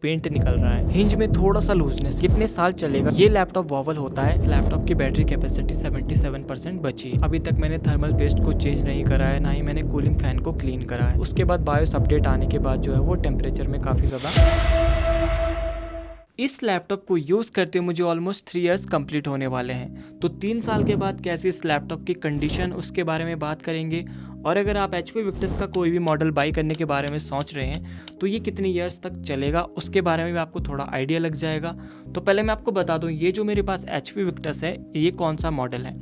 Paint निकल रहा है। हिंज में थोड़ा सा लूजनेस, कितने साल चलेगा? ये लैपटॉप वॉवल होता है। लैपटॉप की बैटरी कैपेसिटी 77% बची है। अभी तक मैंने थर्मल पेस्ट को चेंज नहीं करा है, ना ही मैंने कूलिंग फैन को क्लीन करा है। उसके बाद बायोस अपडेट आने के बाद जो है वो टेम्परेचर में काफी ज्यादा। इस लैपटॉप को यूज़ करते हुए मुझे ऑलमोस्ट 3 इयर्स कंप्लीट होने वाले हैं। तो 3 साल के बाद कैसी इस लैपटॉप की कंडीशन, उसके बारे में बात करेंगे। और अगर आप HP विक्टस का कोई भी मॉडल बाई करने के बारे में सोच रहे हैं तो ये कितने ईयर्स तक चलेगा उसके बारे में भी आपको थोड़ा आइडिया लग जाएगा। तो पहले मैं आपको बता दूं, ये जो मेरे पास HP विक्टस है ये कौन सा मॉडल है।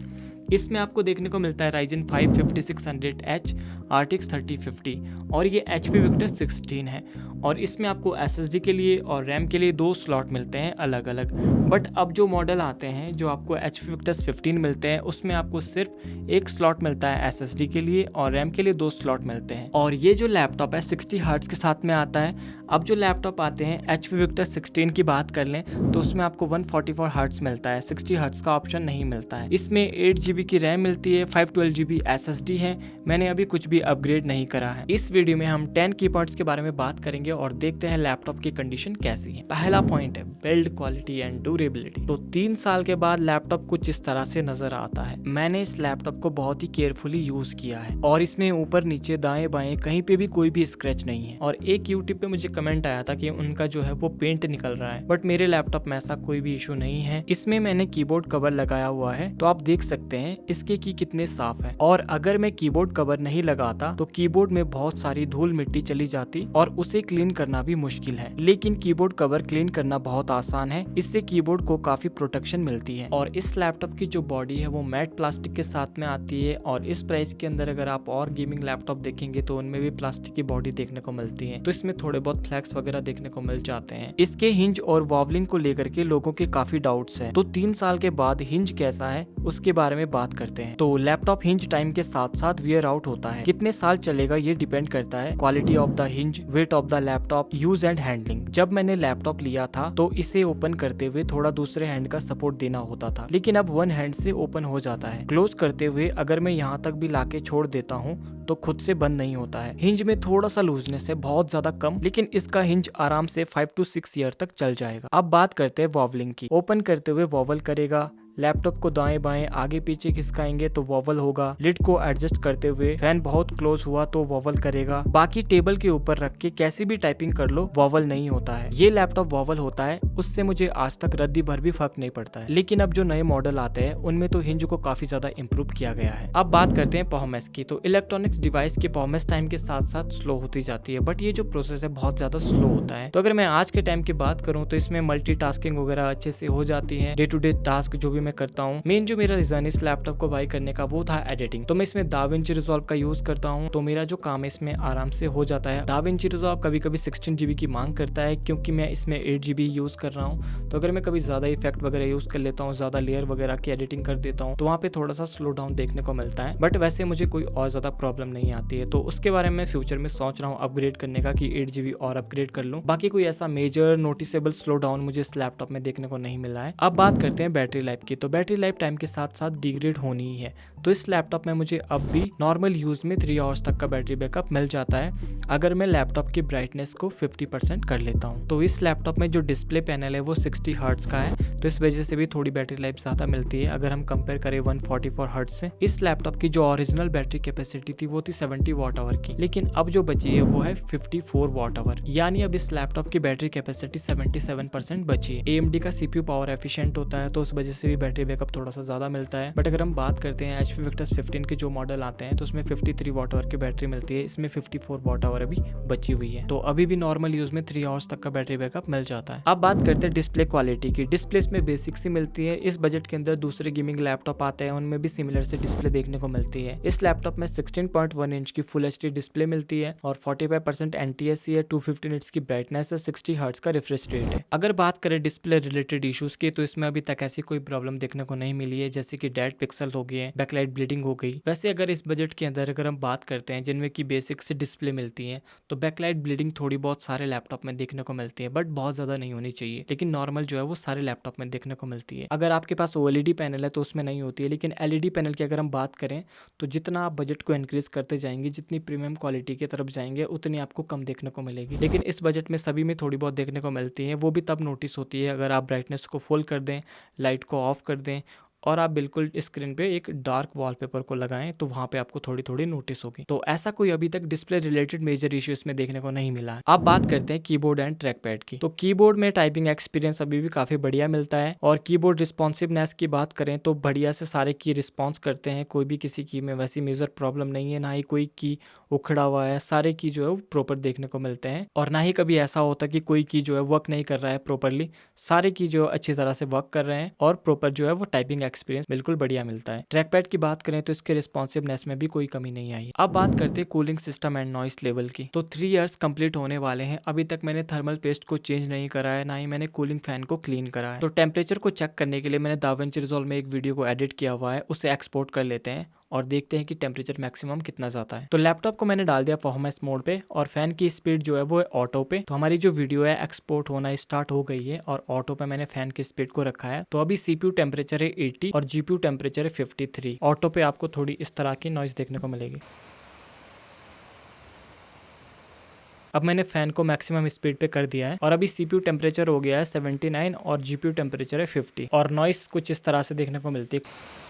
इसमें आपको देखने को मिलता है Ryzen 5 5600H RTX 3050 और ये HP विक्टस 16 है। और इसमें आपको SSD के लिए और रैम के लिए 2 स्लॉट मिलते हैं अलग अलग। बट अब जो मॉडल आते हैं, जो आपको HP विक्टस 15 मिलते हैं, उसमें आपको सिर्फ एक स्लॉट मिलता है SSD के लिए और रैम के लिए 2 स्लॉट मिलते हैं। और ये जो लैपटॉप है 60 हर्ट्ज के साथ में आता है। अब जो लैपटॉप आते हैं HP विक्टस 16 की बात कर लें तो उसमें आपको 144 हर्ट्ज मिलता है, 60 हर्ट्ज का ऑप्शन नहीं मिलता है। इसमें 8 GB की रैम मिलती है, 512 GB SSD है। मैंने अभी कुछ भी अपग्रेड नहीं करा है। इस वीडियो में हम 10 की पॉइंट्स के बारे में बात करेंगे और देखते हैं लैपटॉप की कंडीशन कैसी है। पहला पॉइंट है बिल्ड क्वालिटी एंड ड्यूरेबिलिटी। तो 3 साल के बाद लैपटॉप कुछ इस तरह से नजर आता है। मैंने इस लैपटॉप को बहुत ही केयरफुली यूज किया है और इसमें ऊपर नीचे दाएं बाएं कहीं पे भी कोई भी स्क्रैच नहीं है। और एक यूट्यूब पे मुझे कमेंट आया था कि उनका जो है वो पेंट निकल रहा है, बट मेरे लैपटॉप में ऐसा कोई भी इशू नहीं है। इसमें मैंने कीबोर्ड कवर लगाया हुआ है, तो आप देख सकते हैं इसके की कितने साफ है। और अगर मैं कीबोर्ड कवर नहीं लगाता तो कीबोर्ड में बहुत सारी धूल मिट्टी चली जाती और उसे क्लीन करना भी मुश्किल है। लेकिन कीबोर्ड कवर क्लीन करना बहुत आसान है, इससे कीबोर्ड को काफी प्रोटेक्शन मिलती है। और इस लैपटॉप की जो बॉडी है वो मैट प्लास्टिक के साथ में आती है। और इस प्राइस के अंदर अगर आप और गेमिंग लैपटॉप देखेंगे तो उनमें भी प्लास्टिक की बॉडी देखने को मिलती है, तो इसमें थोड़े बहुत फ्लैक्स वगैरह देखने को मिल जाते हैं। इसके हिंज और वॉवलिंग को लेकर के लोगों के काफी डाउट्स हैं। तो 3 साल के बाद हिंज कैसा है उसके बारे में बात करते हैं। तो लैपटॉप हिंज टाइम के साथ साथ वियर आउट होता है। कितने साल चलेगा ये डिपेंड करता है quality of the hinge, weight of the laptop, use and handling. जब मैंने लैपटॉप लिया था तो इसे ओपन करते हुए थोड़ा दूसरे हैंड का सपोर्ट देना होता था, लेकिन अब वन हैंड से ओपन हो जाता है। क्लोज करते हुए अगर मैं यहाँ तक भी लाके छोड़ देता हूँ तो खुद से बंद नहीं होता है। हिंज में थोड़ा सा लूजनेस है, बहुत ज्यादा कम, लेकिन इसका हिंज आराम से 5 to 6 ईयर तक चल जाएगा। अब बात करते हैं वॉवलिंग की। ओपन करते हुए वॉवल करेगा, लैपटॉप को दाएं बाएं आगे पीछे खिसकाएंगे तो वॉवल होगा। लिड को एडजस्ट करते हुए फैन बहुत क्लोज हुआ तो वॉवल करेगा। बाकी टेबल के ऊपर रख के कैसी भी टाइपिंग कर लो वॉवल नहीं होता है। ये लैपटॉप वॉवल होता है, उससे मुझे आज तक रद्दी भर भी फर्क नहीं पड़ता है। लेकिन अब जो नए मॉडल आते हैं उनमें तो हिंज को काफी ज्यादा इम्प्रूव किया गया है। अब बात करते हैं परफॉर्मेंस की। तो इलेक्ट्रॉनिक्स डिवाइस की परफॉर्मेंस टाइम के साथ साथ स्लो होती जाती है, बट ये जो प्रोसेस है बहुत ज्यादा स्लो होता है। तो अगर मैं आज के टाइम की बात करूँ तो इसमें मल्टीटास्किंग वगैरह अच्छे से हो जाती है। डे टू डे टास्क जो भी मैं करता हूँ, मेन जो मेरा रीजन इस लैपटॉप को बाई करने का वो था एडिटिंग। तो मैं इसमें दाविंची रिजॉल्व का यूज करता हूँ, तो मेरा जो काम है इसमें आराम से हो जाता है। दाविंची रिजॉल्व कभी कभी 16 GB की मांग करता है, क्योंकि मैं इसमें 8 GB यूज कर रहा हूँ। तो अगर मैं कभी ज्यादा इफेक्ट वगैरह यूज कर लेता हूँ, ज्यादा लेयर वगैरह की एडिटिंग कर देता हूँ, तो वहाँ पे थोड़ा सा स्लो डाउन देखने को मिलता है। बट वैसे मुझे कोई और ज्यादा प्रॉब्लम नहीं आती है। तो उसके बारे में फ्यूचर में सोच रहा हूँ अपग्रेड करने का, कि 8 GB और अपग्रेड कर लूँ। बाकी कोई ऐसा मेजर नोटिसेबल स्लो डाउन मुझे इस लैपटॉप में देखने को नहीं मिला है। अब बात करते हैं बैटरी लाइफ की। तो बैटरी लाइफ टाइम के साथ साथ डिग्रेड होनी ही है। तो इस लैपटॉप में मुझे अब भी नॉर्मल यूज में 3 आवर्स तक का बैटरी बैकअप मिल जाता है, अगर मैं लैपटॉप की ब्राइटनेस को 50% कर लेता हूँ। तो इस लैपटॉप में जो डिस्प्ले पैनल है वो 60 हर्ट्ज का है, तो इस वजह से भी थोड़ी बैटरी लाइफ ज्यादा मिलती है अगर हम कंपेयर करें 144 हर्ट्ज से। इस लैपटॉप की जो ओरिजिनल बैटरी कैपेसिटी थी वो थी 70 वॉट आवर की, लेकिन अब जो बची है वो है 54 वॉट आवर। यानी अब इस लैपटॉप की बैटरी कैपेसिटी 77% बची है। AMD का CPU पावर एफिशिएंट होता है, तो उस वजह से भी बैटरी बैकअप थोड़ा सा ज्यादा मिलता है। बट अगर हम बात करते हैं HP विक्टस 15 के जो मॉडल आते हैं तो उसमें 53 वॉट आवर की बैटरी मिलती है, इसमें 54 वॉट आवर अभी बची हुई है। तो अभी भी नॉर्मल यूज में 3 आवर्स तक का बैटरी बैकअप मिल जाता है। अब बात करते हैं डिस्प्ले क्वालिटी की। डिस्प्ले इसमें बेसिक सी मिलती है। इस बजट के अंदर दूसरे गेमिंग लैपटॉप आते हैं, उनमें भी सिमिलर से डिस्प्ले देखने को मिलती है। इस लैपटॉप में 16.1 इंच की फुल HD डिस्प्ले मिलती है और 45% NTSC है, 250 निट्स की ब्राइटनेस है, 60 हर्ट्ज का रिफ्रेश रेट है। अगर बात करें डिस्प्ले रिलेटेड इश्यूज की तो इसमें अभी तक ऐसी कोई प्रॉब्लम प्रॉब्लम देखने को नहीं मिली है, जैसे कि डेड पिक्सल हो गए, बैकलाइट ब्लीडिंग हो गई। वैसे अगर इस बजट के अंदर अगर हम बात करते हैं जिनमें की बेसिक से डिस्प्ले मिलती है, तो बैकलाइट ब्लीडिंग थोड़ी बहुत सारे लैपटॉप में देखने को मिलती है, बट बहुत ज्यादा नहीं होनी चाहिए। लेकिन नॉर्मल जो है वो सारे लैपटॉप में देखने को मिलती है। अगर आपके पास ओएलईडी पैनल है तो उसमें नहीं होती है, लेकिन एलईडी पैनल की अगर हम बात करें तो जितना आप बजट को इंक्रीज करते जाएंगे, जितनी प्रीमियम क्वालिटी की तरफ जाएंगे, उतनी आपको कम देखने को मिलेगी। लेकिन इस बजट में सभी में थोड़ी बहुत देखने को मिलती है, वो भी तब नोटिस होती है अगर आप ब्राइटनेस को फुल कर दें, लाइट को ऑफ कर दें और आप बिल्कुल स्क्रीन पे एक डार्क वॉलपेपर को लगाएं, तो वहां पे आपको थोड़ी थोड़ी नोटिस होगी। तो ऐसा कोई अभी तक डिस्प्ले रिलेटेड मेजर इश्यू इसमें देखने को नहीं मिला है। अब बात करते हैं कीबोर्ड एंड ट्रैक पैड की। तो कीबोर्ड में टाइपिंग एक्सपीरियंस अभी भी काफी बढ़िया मिलता है, और कीबोर्ड रिस्पॉन्सिवनेस की बात करें तो बढ़िया से सारे की रिस्पॉन्स करते हैं। कोई भी किसी की में वैसी मेजर प्रॉब्लम नहीं है, ना ही कोई की उखड़ा हुआ है। सारे की जो है वो प्रॉपर देखने को मिलते हैं, और ना ही कभी ऐसा होता कि कोई की जो है वर्क नहीं कर रहा है प्रॉपरली। सारे की जो अच्छी तरह से वर्क कर रहे हैं, और प्रॉपर जो है वो टाइपिंग एक्सपीरियंस बिल्कुल बढ़िया मिलता है। ट्रैक पैड की बात करें तो इसके रिस्पॉन्सिवनेस में भी कोई कमी नहीं आई। अब बात करते हैं cooling system and noise level की। तो 3 इयर्स कंप्लीट होने वाले हैं, अभी तक मैंने थर्मल पेस्ट को चेंज नहीं करा है, ना ही मैंने कूलिंग फैन को क्लीन करा है। तो टेम्परेचर को चेक करने के लिए मैंने दाविंची रिजॉल्व में एक वीडियो को एडिट किया हुआ है, उसे एक्सपोर्ट कर लेते हैं और देखते हैं कि टेम्परेचर मैक्सिमम कितना जाता है। तो लैपटॉप को मैंने डाल दिया परफॉर्मेंस मोड पे, और फैन की स्पीड जो है वो ऑटो पे। तो हमारी जो वीडियो है एक्सपोर्ट होना स्टार्ट हो गई है, और ऑटो पे मैंने फैन की स्पीड को रखा है। तो अभी सीपीयू टेम्परेचर है 80 और जीपीयू टेम्परेचर है 53। ऑटो पे आपको थोड़ी इस तरह की नॉइज देखने को मिलेगी। अब मैंने फैन को मैक्सिमम स्पीड पे कर दिया है, और अभी सीपीयू टेम्परेचर हो गया है 79 और जीपीयू टेम्परेचर है 50, और नॉइस कुछ इस तरह से देखने को मिलती है।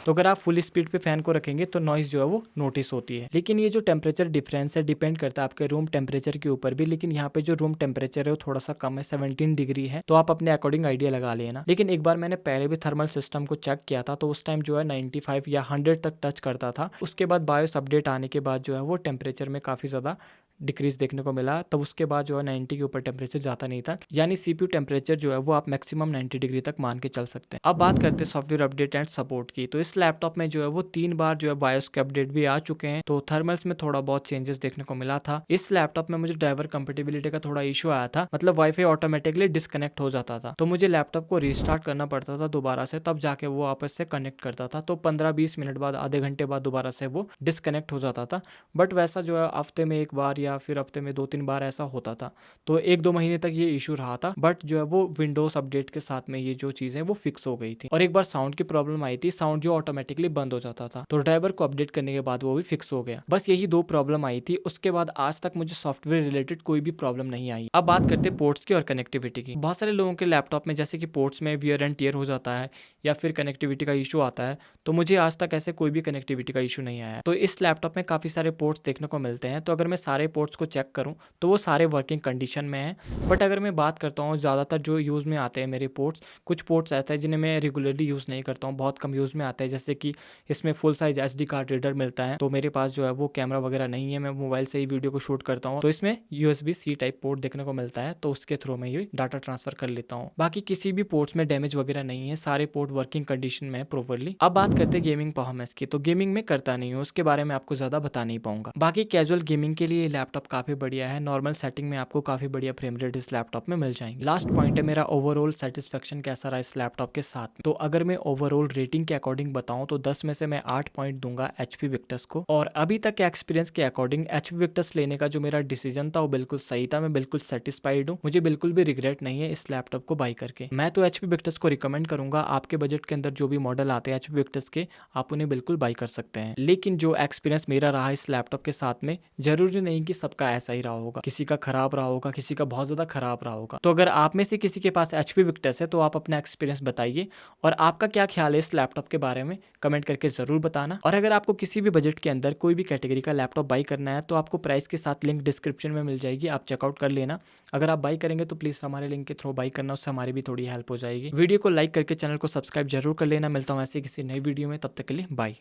तो अगर आप फुल स्पीड पे फैन को रखेंगे तो नॉइस जो है वो नोटिस होती है। लेकिन ये जो टेम्परेचर डिफरेंस है डिपेंड करता है आपके रूम टेम्परेचर के ऊपर भी। लेकिन यहाँ पे जो रूम टेम्परेचर है वो थोड़ा सा कम है, 17 डिग्री है, तो आप अपने अकॉर्डिंग आइडिया लगा लेना। लेकिन एक बार मैंने पहले भी थर्मल सिस्टम को चेक किया था, तो उस टाइम जो है 95 या 100 तक टच करता था। उसके बाद बायोस अपडेट आने के बाद जो है वो टेम्परेचर में काफी ज्यादा डिक्रीज देखने को मिला। तब उसके बाद जो है 90 के ऊपर टेम्परेचर जाता नहीं था, यानी सीपीयू टेम्परेचर जो है वो आप मैक्सिमम 90 डिग्री तक मान के चल सकते हैं। अब बात करते हैं सॉफ्टवेयर अपडेट एंड सपोर्ट की। तो इस लैपटॉप में जो है वो 3 बार जो है बायोस के अपडेट भी आ चुके हैं, तो थर्मल्स में थोड़ा बहुत चेंजेस देखने को मिला था। इस लैपटॉप में मुझे ड्राइवर कंपेटिबिलिटी का थोड़ा इशू आया था, मतलब वाईफाई ऑटोमेटिकली डिस्कनेक्ट हो जाता था, तो मुझे लैपटॉप को रिस्टार्ट करना पड़ता था दोबारा से, तब जाके वो आपस से कनेक्ट करता था। तो 15-20 मिनट बाद, आधे घंटे बाद दोबारा से वो डिस्कनेक्ट हो जाता था। बट वैसा जो है हफ्ते में एक बार या फिर हफ्ते में 2-3 बार ऐसा होता था, तो 1-2 महीने तक ये इशू रहा था। बट जो है वो विंडोज अपडेट के साथ में ये जो चीज़ है वो फिक्स हो गई थी। और एक बार साउंड की प्रॉब्लम आई थी, साउंड जो ऑटोमेटिकली बंद हो जाता था, तो ड्राइवर को अपडेट करने के बाद वो भी फिक्स हो गया। बस यही 2 प्रॉब्लम आई थी, उसके बाद आज तक मुझे सॉफ्टवेयर रिलेटेड कोई भी प्रॉब्लम नहीं आई। अब बात करते हैं पोर्ट्स की और कनेक्टिविटी की। बहुत सारे लोगों के लैपटॉप में जैसे कि पोर्ट्स में वियर एंड टियर हो जाता है, या फिर कनेक्टिविटी का इशू आता है, तो मुझे आज तक ऐसे कोई भी कनेक्टिविटी का इशू नहीं आया। तो इस लैपटॉप में काफ़ी सारे पोर्ट्स देखने को मिलते हैं, तो अगर मैं सारे पोर्ट्स को चेक करूं तो वो सारे वर्किंग कंडीशन में हैं। बट अगर मैं बात करता हूँ ज़्यादातर जो यूज़ में आते हैं मेरे पोर्ट्स, कुछ पोर्ट्स ऐसे हैं जिन्हें मैं रेगुलरली यूज़ नहीं करता हूँ, बहुत कम यूज़ में आते हैं। जैसे कि इसमें full size SD card reader मिलता है, तो मेरे पास जो है वो कैमरा वगैरह नहीं है, मैं मोबाइल से ही वीडियो को शूट करता हूँ, तो इसमें USB-C टाइप पोर्ट देखने को मिलता है, तो उसके थ्रू मैं ये डाटा ट्रांसफर कर लेता हूँ। बाकी किसी भी पोर्ट्स में डैमेज वगैरह नहीं है, सारे पोर्ट वर्किंग कंडीशन में है प्रॉपर्ली। अब बात करते हैं गेमिंग परफॉर्मेंस की। तो गेमिंग में करता नहीं हूँ, उसके बारे में आपको ज़्यादा बता नहीं पाऊंगा। बाकी कैजुअल गेमिंग के लिए लैपटॉप काफ़ी बढ़िया है, नॉर्मल सेटिंग में आपको काफ़ी बढ़िया फ्रेम रेट इस लैपटॉप में मिल जाएंगे। लास्ट पॉइंट है मेरा ओवरऑल सेटिस्फेक्शन कैसा रहा इस लैपटॉप के साथ। तो अगर मैं ओवरऑल रेटिंग के अकॉर्डिंग बताऊं तो 10 में से मैं 8 पॉइंट दूंगा HP विक्टस को। और अभी तक के एक्सपीरियंस के अकॉर्डिंग HP विक्टस लेने का जो मेरा डिसीजन था वो बिल्कुल सही था, मैं बिल्कुल सेटिस्फाइड हूँ, मुझे बिल्कुल भी रिग्रेट नहीं है इस लैपटॉप को बाई करके। मैं तो HP विक्टस को रिकमेंड करूंगा, आपके बजट के अंदर जो भी मॉडल आते हैं HP विक्टस के, आप उन्हें बिल्कुल बाई कर सकते हैं। लेकिन जो एक्सपीरियंस मेरा रहा इस लैपटॉप के साथ में, जरूरी नहीं कि सबका ऐसा ही रहा होगा, किसी का खराब रहा होगा, किसी का बहुत ज्यादा खराब रहा होगा। तो अगर आप में से किसी के पास HP विक्टस है तो आप अपना एक्सपीरियंस बताइए, और आपका क्या ख्याल है इस लैपटॉप के बारे में कमेंट करके जरूर बताना। और अगर आपको किसी भी बजट के अंदर कोई भी कैटेगरी का लैपटॉप बाई करना है तो आपको प्राइस के साथ लिंक डिस्क्रिप्शन में मिल जाएगी, आप चेकआउट कर लेना। अगर आप बाई करेंगे तो प्लीज हमारे लिंक के थ्रू बाई करना, उससे हमारी भी थोड़ी हेल्प हो जाएगी। वीडियो को लाइक करके चैनल को सब्सक्राइब जरूर कर लेना। मिलता हूँ ऐसे किसी नई वीडियो में, तब तक के लिए बाय।